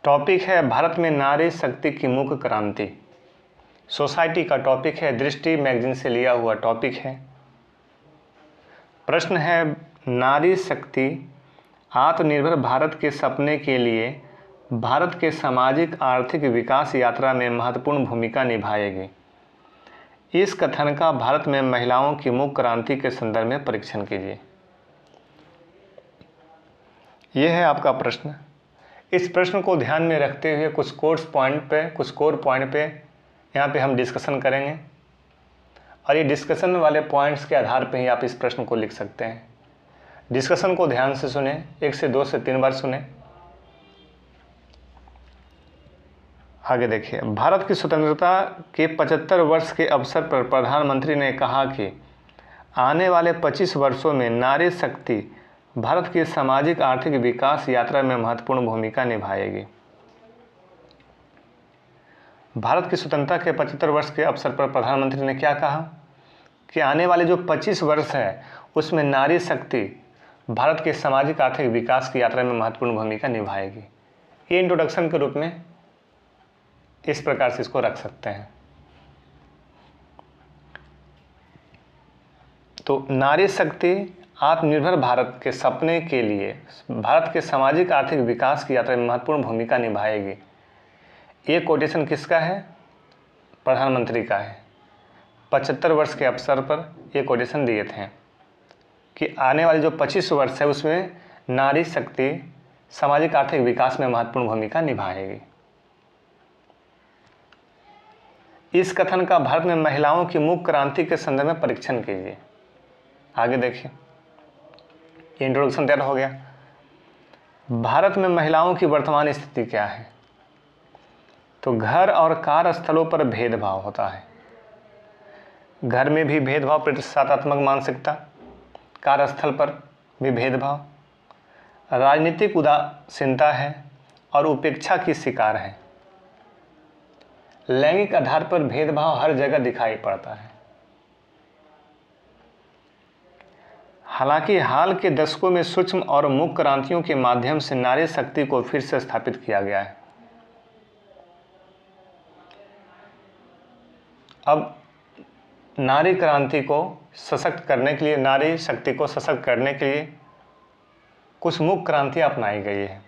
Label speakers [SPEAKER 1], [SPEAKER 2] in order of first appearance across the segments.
[SPEAKER 1] Topic है भारत में नारी शक्ति की मुख्य क्रांति। सोसाइटी का टॉपिक है, दृष्टि मैगजीन से लिया हुआ टॉपिक है। प्रश्न है, नारी शक्ति आत्मनिर्भर भारत के सपने के लिए भारत के सामाजिक आर्थिक विकास यात्रा में महत्वपूर्ण भूमिका निभाएगी। इस कथन का भारत में महिलाओं की मुख्य क्रांति के संदर्भ में परीक्षण कीजिए। यह है आपका प्रश्न। इस प्रश्न को ध्यान में रखते हुए कुछ कोर पॉइंट पे यहाँ पे हम डिस्कशन करेंगे और ये डिस्कशन वाले पॉइंट्स के आधार पे ही आप इस प्रश्न को लिख सकते हैं। डिस्कशन को ध्यान से सुने, 1 से 2 से 3 बार सुने। आगे देखिए, भारत की स्वतंत्रता के 75 वर्ष के अवसर पर प्रधानमंत्री ने कहा कि आने वाले 25 वर्षों में नारी शक्ति भारत की सामाजिक आर्थिक विकास यात्रा में महत्वपूर्ण भूमिका निभाएगी। भारत की स्वतंत्रता के 75 वर्ष के अवसर पर प्रधानमंत्री ने क्या कहा कि आने वाले जो 25 वर्ष है उसमें नारी शक्ति भारत के सामाजिक आर्थिक विकास की यात्रा में महत्वपूर्ण भूमिका निभाएगी। ये इंट्रोडक्शन के रूप में इस प्रकार से इसको रख सकते हैं। तो नारी शक्ति आत्मनिर्भर भारत के सपने के लिए भारत के सामाजिक आर्थिक विकास की यात्रा में महत्वपूर्ण भूमिका निभाएगी। ये कोटेशन किसका है? प्रधानमंत्री का है। 75 वर्ष के अवसर पर ये कोटेशन दिए थे कि आने वाले जो 25 वर्ष है उसमें नारी शक्ति सामाजिक आर्थिक विकास में महत्वपूर्ण भूमिका निभाएगी। इस कथन का भारत में महिलाओं की मुख्य क्रांति के संदर्भ में परीक्षण कीजिए। आगे देखिए, इंट्रोडक्शन तैयार हो गया। भारत में महिलाओं की वर्तमान स्थिति क्या है? तो घर और कार्यस्थलों पर भेदभाव होता है। घर में भी भेदभाव, प्रतिशतात्मक मानसिकता, कार्यस्थल पर भी भेदभाव, राजनीतिक उदासीनता है और उपेक्षा की शिकार है। लैंगिक आधार पर भेदभाव हर जगह दिखाई पड़ता है। हालांकि हाल के दशकों में सूक्ष्म और मुख्य क्रांतियों के माध्यम से नारी शक्ति को फिर से स्थापित किया गया है। अब नारी क्रांति को सशक्त करने के लिए, नारी शक्ति को सशक्त करने के लिए कुछ मुख्य क्रांतियाँ अपनाई गई है।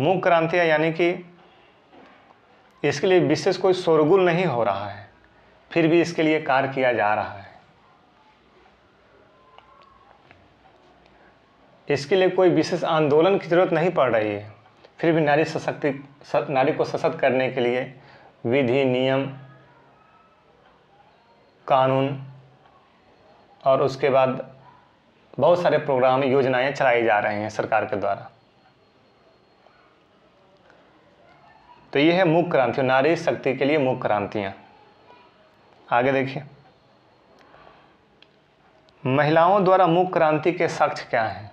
[SPEAKER 1] मुख्य क्रांतियाँ यानी कि इसके लिए विशेष कोई शोरगुल नहीं हो रहा है, फिर भी इसके लिए कार्य किया जा रहा है। इसके लिए कोई विशेष आंदोलन की जरूरत नहीं पड़ रही है, फिर भी नारी को सशक्त करने के लिए विधि, नियम, कानून और उसके बाद बहुत सारे प्रोग्राम, योजनाएं चलाई जा रही हैं सरकार के द्वारा। तो ये है मुख्य क्रांति, नारी शक्ति के लिए मुख्य क्रांतियाँ। आगे देखिए, महिलाओं द्वारा मुख्य क्रांति के साक्ष्य क्या हैं?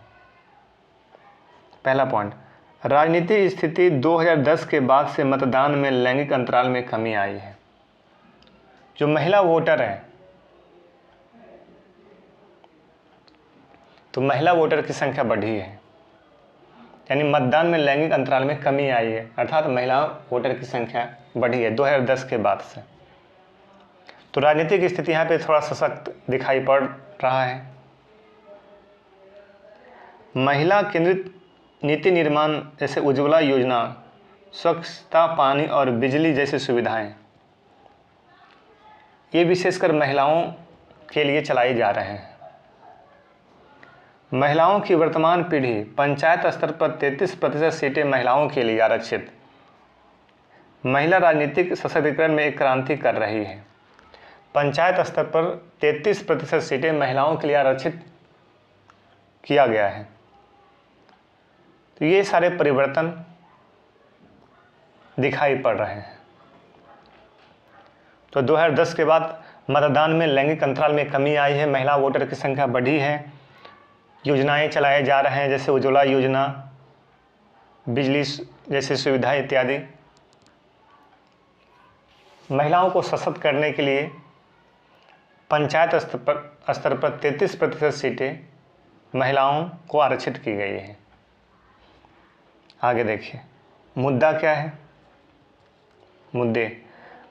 [SPEAKER 1] पहला पॉइंट, राजनीतिक स्थिति 2010 के बाद से मतदान में लैंगिक अंतराल में कमी आई है। जो महिला वोटर हैं, तो महिला वोटर की संख्या बढ़ी है, यानी मतदान में लैंगिक अंतराल में कमी आई है, अर्थात महिला वोटर की संख्या बढ़ी है 2010 के बाद से। तो राजनीतिक स्थिति यहाँ पे थोड़ा सशक्त दिखाई पड़ रहा है। महिला केंद्रित नीति निर्माण जैसे उज्ज्वला योजना, स्वच्छता, पानी और बिजली जैसी सुविधाएं, ये विशेषकर महिलाओं के लिए चलाई जा रहे हैं। महिलाओं की वर्तमान पीढ़ी पंचायत स्तर पर 33% सीटें महिलाओं के लिए आरक्षित। महिला राजनीतिक सशक्तिकरण में एक क्रांति कर रही है। पंचायत स्तर पर 33% सीटें महिलाओं के लिए आरक्षित किया गया है। तो ये सारे परिवर्तन दिखाई पड़ रहे हैं। तो 2010 के बाद मतदान में लैंगिक अंतराल में कमी आई है, महिला वोटर की संख्या बढ़ी है, योजनाएं चलाए जा रहे हैं जैसे उज्ज्वला योजना, बिजली जैसी सुविधाएं इत्यादि। महिलाओं को सशक्त करने के लिए पंचायत स्तर पर 33% सीटें महिलाओं को आरक्षित की गई है। आगे देखिए, मुद्दा क्या है? मुद्दे: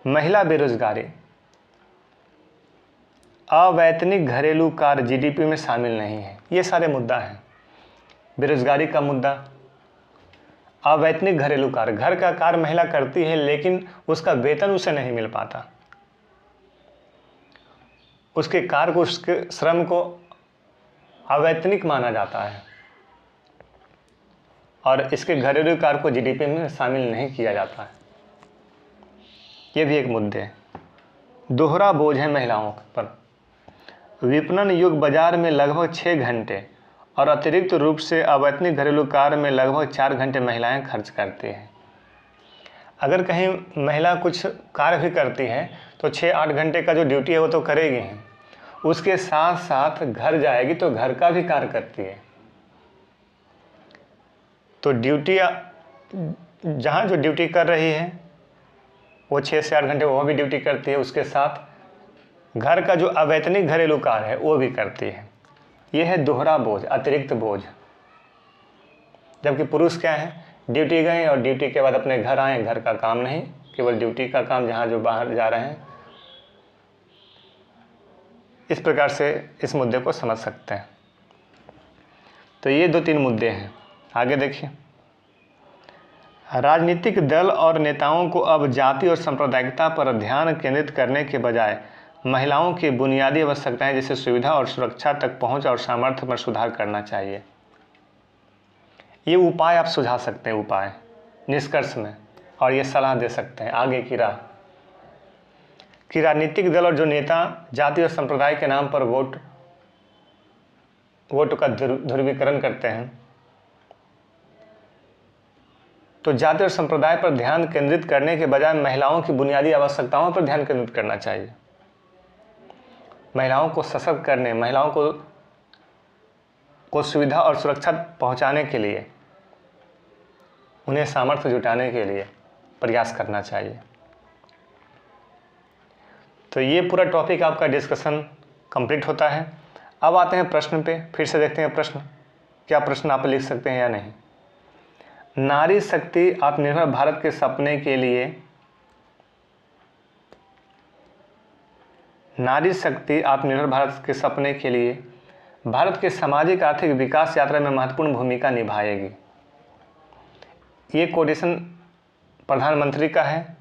[SPEAKER 1] महिला बेरोजगारी, अवैतनिक घरेलू कार्य जीडीपी में शामिल नहीं है। ये सारे मुद्दा हैं। बेरोजगारी का मुद्दा, अवैतनिक घरेलू कार्य, घर का कार्य महिला करती है लेकिन उसका वेतन उसे नहीं मिल पाता, उसके कार्य को, उसके श्रम को अवैतनिक माना जाता है और इसके घरेलू कार्य को जीडीपी में शामिल नहीं किया जाता है। ये भी एक मुद्दे है। दोहरा बोझ है महिलाओं पर। विपणन युग बाजार में लगभग 6 घंटे और अतिरिक्त रूप से अवैतनिक घरेलू कार्य में लगभग 4 घंटे महिलाएं खर्च करती हैं। अगर कहीं महिला कुछ कार्य भी करती है तो 6-8 घंटे का जो ड्यूटी है वो तो करेगी ही, उसके साथ साथ घर जाएगी तो घर का भी कार्य करती है। तो ड्यूटी, जहाँ जो ड्यूटी कर रही है वो 6 से 8 घंटे वो भी ड्यूटी करती है, उसके साथ घर का जो अवैतनिक घरेलू कार्य है वो भी करती है। यह है दोहरा बोझ, अतिरिक्त बोझ। जबकि पुरुष क्या है, ड्यूटी गए और ड्यूटी के बाद अपने घर आए, घर का काम नहीं, केवल ड्यूटी का काम, जहाँ जो बाहर जा रहे हैं। इस प्रकार से इस मुद्दे को समझ सकते हैं। तो ये 2-3 मुद्दे हैं। आगे देखिए, राजनीतिक दल और नेताओं को अब जाति और सांप्रदायिकता पर ध्यान केंद्रित करने के बजाय महिलाओं की बुनियादी आवश्यकताएं जैसे सुविधा और सुरक्षा तक पहुंच और सामर्थ्य पर सुधार करना चाहिए। ये उपाय आप सुझा सकते हैं, उपाय निष्कर्ष में, और ये सलाह दे सकते हैं आगे की राह कि राजनीतिक दल और जो नेता जाति और संप्रदाय के नाम पर वोट का ध्रुवीकरण करते हैं, तो जाति और संप्रदाय पर ध्यान केंद्रित करने के बजाय महिलाओं की बुनियादी आवश्यकताओं पर ध्यान केंद्रित करना चाहिए। महिलाओं को सशक्त करने, महिलाओं को सुविधा और सुरक्षा पहुंचाने के लिए, उन्हें सामर्थ्य जुटाने के लिए प्रयास करना चाहिए। तो ये पूरा टॉपिक आपका डिस्कशन कंप्लीट होता है। अब आते हैं प्रश्न पे। फिर से देखते हैं प्रश्न, क्या प्रश्न आप लिख सकते हैं या नहीं। नारी शक्ति आत्मनिर्भर भारत के सपने के लिए, नारी शक्ति आत्मनिर्भर भारत के सपने के लिए भारत के सामाजिक आर्थिक विकास यात्रा में महत्वपूर्ण भूमिका निभाएगी। ये कोटेशन प्रधानमंत्री का है।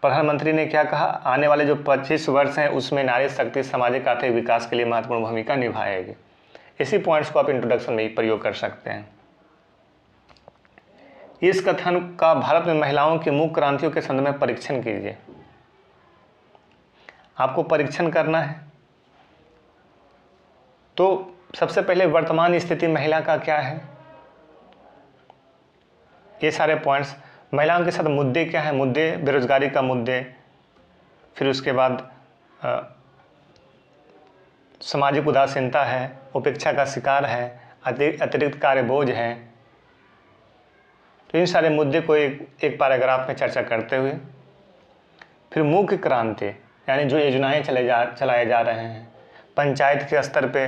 [SPEAKER 1] प्रधानमंत्री ने क्या कहा, आने वाले जो 25 वर्ष हैं उसमें नारी शक्ति सामाजिक आर्थिक विकास के लिए महत्वपूर्ण भूमिका निभाएगी। इसी पॉइंट्स को आप इंट्रोडक्शन में ही प्रयोग कर सकते हैं। इस कथन का भारत में महिलाओं की मुख्य क्रांतियों के संदर्भ में परीक्षण कीजिए। आपको परीक्षण करना है तो सबसे पहले वर्तमान स्थिति महिला का क्या है, ये सारे पॉइंट्स। महिलाओं के साथ मुद्दे क्या है, मुद्दे बेरोजगारी का मुद्दे, फिर उसके बाद सामाजिक उदासीनता है, उपेक्षा का शिकार है, अतिरिक्त कार्य बोझ है। तो इन सारे मुद्दे को एक पैराग्राफ में चर्चा करते हुए फिर मुख्य क्रांति, यानी जो योजनाएं चलाए जा रहे हैं, पंचायत के स्तर पे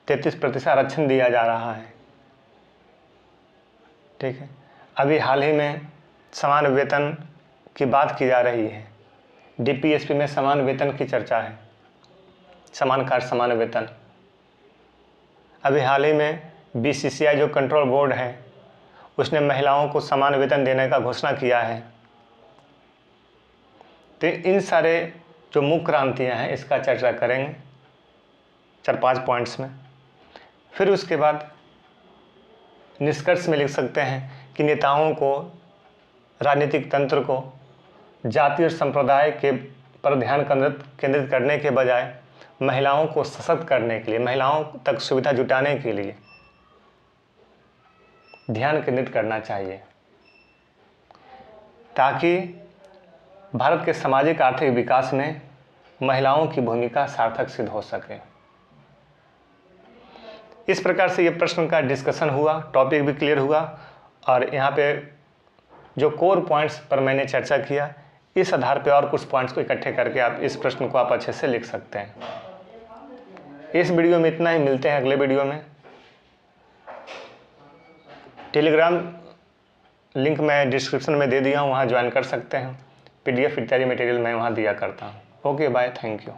[SPEAKER 1] 33% आरक्षण दिया जा रहा है, ठीक है। अभी हाल ही में समान वेतन की बात की जा रही है, डीपीएसपी में समान वेतन की चर्चा है, समान कार्य समान वेतन। अभी हाल ही में बीसीसीआई जो कंट्रोल बोर्ड है उसने महिलाओं को समान वेतन देने का घोषणा किया है। तो इन सारे जो मुख्य क्रांतियाँ हैं इसका चर्चा करेंगे 4-5 पॉइंट्स में। फिर उसके बाद निष्कर्ष में लिख सकते हैं कि नेताओं को, राजनीतिक तंत्र को जाति और संप्रदाय के पर ध्यान केंद्रित करने के बजाय महिलाओं को सशक्त करने के लिए, महिलाओं तक सुविधा जुटाने के लिए ध्यान केंद्रित करना चाहिए, ताकि भारत के सामाजिक आर्थिक विकास में महिलाओं की भूमिका सार्थक सिद्ध हो सके। इस प्रकार से ये प्रश्न का डिस्कशन हुआ, टॉपिक भी क्लियर हुआ, और यहाँ पे जो कोर पॉइंट्स पर मैंने चर्चा किया, इस आधार पे और कुछ पॉइंट्स को इकट्ठे करके आप इस प्रश्न को आप अच्छे से लिख सकते हैं। इस वीडियो में इतना ही, मिलते हैं अगले वीडियो में। टेलीग्राम लिंक मैं डिस्क्रिप्शन में दे दिया हूँ, वहाँ ज्वाइन कर सकते हैं। PDF इत्यादि मटेरियल मैं वहाँ दिया करता हूँ। Okay bye, thank you.